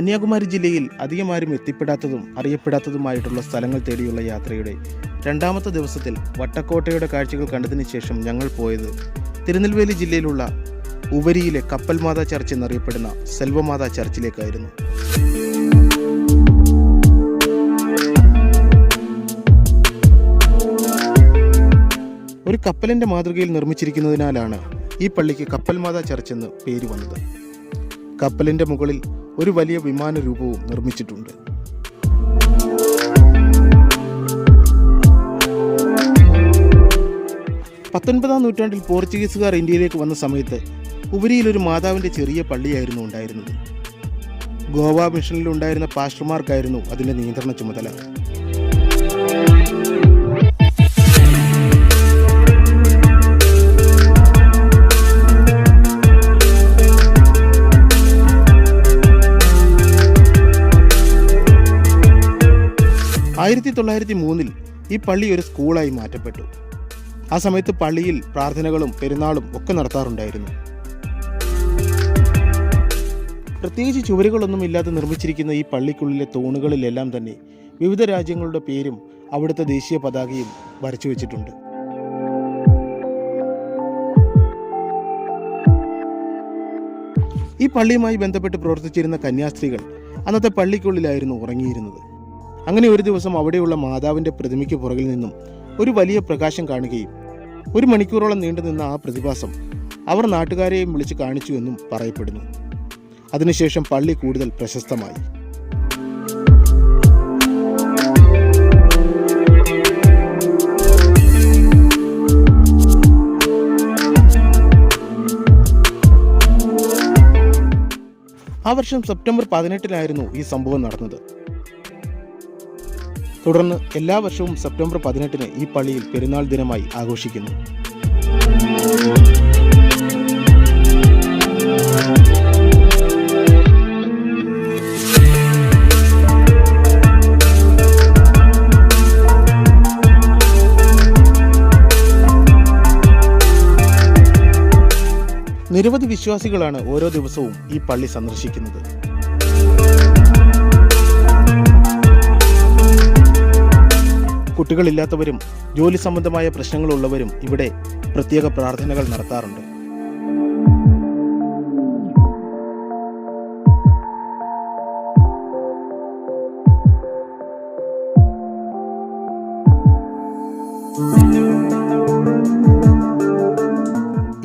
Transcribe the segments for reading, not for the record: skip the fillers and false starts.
കന്യാകുമാരി ജില്ലയിൽ അധികമാരും എത്തിപ്പെടാത്തതും അറിയപ്പെടാത്തതുമായിട്ടുള്ള സ്ഥലങ്ങൾ തേടിയുള്ള യാത്രയുടെ രണ്ടാമത്തെ ദിവസത്തിൽ വട്ടക്കോട്ടയുടെ കാഴ്ചകൾ കണ്ടതിന് ശേഷം ഞങ്ങൾ പോയത് തിരുനെൽവേലി ജില്ലയിലുള്ള ഉവരിയിലെ കപ്പൽ മാതാ ചർച്ച് എന്നറിയപ്പെടുന്ന സെൽവമാതാ ചർച്ചിലേക്കായിരുന്നു. ഒരു കപ്പലിൻ്റെ മാതൃകയിൽ നിർമ്മിച്ചിരിക്കുന്നതിനാലാണ് ഈ പള്ളിക്ക് കപ്പൽ മാതാ ചർച്ച് എന്ന് പേര് വന്നത്. കപ്പലിൻ്റെ മുകളിൽ ഒരു വലിയ വിമാന രൂപവും നിർമ്മിച്ചിട്ടുണ്ട്. പത്തൊൻപതാം നൂറ്റാണ്ടിൽ പോർച്ചുഗീസുകാർ ഇന്ത്യയിലേക്ക് വന്ന സമയത്ത് ഉവരിയിൽ ഒരു മാതാവിൻ്റെ ചെറിയ പള്ളിയായിരുന്നു ഉണ്ടായിരുന്നത്. ഗോവ മിഷനിൽ ഉണ്ടായിരുന്ന പാസ്റ്റർമാർക്കായിരുന്നു അതിൻ്റെ നിയന്ത്രണ ചുമതല. ആയിരത്തി 1903 ഈ പള്ളി ഒരു സ്കൂളായി മാറ്റപ്പെട്ടു. ആ സമയത്ത് പള്ളിയിൽ പ്രാർത്ഥനകളും പെരുന്നാളും ഒക്കെ നടത്താറുണ്ടായിരുന്നു. പ്രത്യേകിച്ച് ചുവരുകളൊന്നും ഇല്ലാതെ നിർമ്മിച്ചിരിക്കുന്ന ഈ പള്ളിക്കുള്ളിലെ തൂണുകളിലെല്ലാം തന്നെ വിവിധ രാജ്യങ്ങളുടെ പേരും അവിടുത്തെ ദേശീയ പതാകയും വരച്ചു വെച്ചിട്ടുണ്ട്. ഈ പള്ളിയുമായി ബന്ധപ്പെട്ട് പ്രവർത്തിച്ചിരുന്ന കന്യാസ്ത്രീകൾ അന്നത്തെ പള്ളിക്കുള്ളിലായിരുന്നു ഉറങ്ങിയിരുന്നത്. അങ്ങനെ ഒരു ദിവസം അവിടെയുള്ള മാതാവിൻ്റെ പ്രതിമയ്ക്ക് പുറകിൽ നിന്നും ഒരു വലിയ പ്രകാശം കാണുകയും 1 മണിക്കൂറോളം നീണ്ടുനിന്ന ആ പ്രതിഭാസം അവർ നാട്ടുകാരെയും വിളിച്ച് കാണിച്ചു എന്നും പറയപ്പെടുന്നു. അതിനുശേഷം പള്ളി കൂടുതൽ പ്രശസ്തമായി. ആ വർഷം സെപ്റ്റംബർ 18 ഈ സംഭവം നടന്നത്. തുടർന്ന് എല്ലാ വർഷവും സെപ്റ്റംബർ 18 ഈ പള്ളിയിൽ പെരുന്നാൾ ദിനമായി ആഘോഷിക്കുന്നു. നിരവധി വിശ്വാസികളാണ് ഓരോ ദിവസവും ഈ പള്ളി സന്ദർശിക്കുന്നത്. കുട്ടികളില്ലാത്തവരും ജോലി സംബന്ധമായ പ്രശ്നങ്ങളുള്ളവരും ഇവിടെ പ്രത്യേക പ്രാർത്ഥനകൾ നടത്താറുണ്ട്.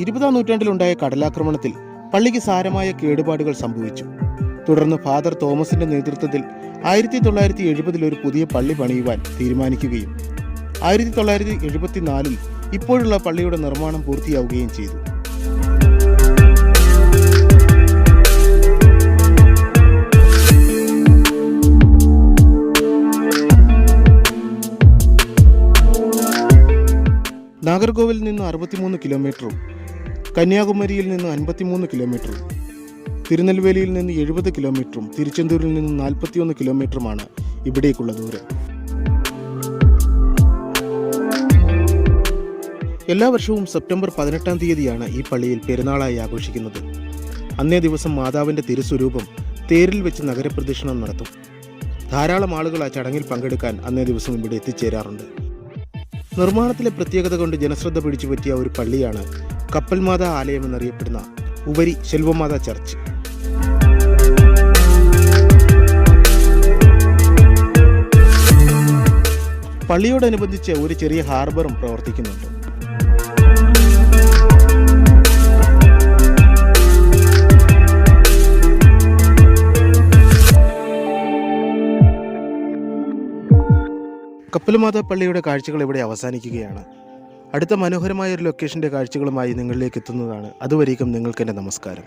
ഇരുപതാം നൂറ്റാണ്ടിലുണ്ടായ കടലാക്രമണത്തിൽ പള്ളിക്ക് സാരമായ കേടുപാടുകൾ സംഭവിച്ചു. തുടർന്ന് ഫാദർ തോമസിന്റെ നേതൃത്വത്തിൽ 1970 ഒരു പുതിയ പള്ളി പണിയുവാൻ തീരുമാനിക്കുകയും 1974 ഇപ്പോഴുള്ള പള്ളിയുടെ നിർമ്മാണം പൂർത്തിയാവുകയും ചെയ്തു. നാഗർകോവിലിൽ നിന്ന് 63 കിലോമീറ്ററും കന്യാകുമാരിയിൽ നിന്ന് 53 കിലോമീറ്ററും തിരുനെൽവേലിയിൽ നിന്ന് 70 കിലോമീറ്ററും തിരുച്ചെന്തൂരിൽ നിന്ന് 41 കിലോമീറ്ററുമാണ് ഇവിടേക്കുള്ള ദൂരം. എല്ലാ വർഷവും സെപ്റ്റംബർ 18 ഈ പള്ളിയിൽ പെരുന്നാളായി ആഘോഷിക്കുന്നത്. അന്നേ ദിവസം മാതാവിൻ്റെ തിരുസ്വരൂപം തേരിൽ വെച്ച് നഗരപ്രദക്ഷിണം നടത്തും. ധാരാളം ആളുകൾ ആ ചടങ്ങിൽ പങ്കെടുക്കാൻ അന്നേ ദിവസം ഇവിടെ എത്തിച്ചേരാറുണ്ട്. നിർമ്മാണത്തിലെ പ്രത്യേകത കൊണ്ട് ജനശ്രദ്ധ പിടിച്ചു പറ്റിയ ഒരു പള്ളിയാണ് കപ്പൽ മാതാ ആലയം എന്നറിയപ്പെടുന്ന ഉവരി സെൽവമാതാ ചർച്ച്. പള്ളിയോടനുബന്ധിച്ച് ഒരു ചെറിയ ഹാർബറും പ്രവർത്തിക്കുന്നുണ്ട്. കപ്പൽ മാതാ പള്ളിയുടെ കാഴ്ചകൾ ഇവിടെ അവസാനിക്കുകയാണ്. അടുത്ത മനോഹരമായ ഒരു ലൊക്കേഷൻ്റെ കാഴ്ചകളുമായി നിങ്ങളിലേക്ക് എത്തുന്നതാണ്. അതുവരേക്കും നിങ്ങൾക്ക് എൻ്റെ നമസ്കാരം.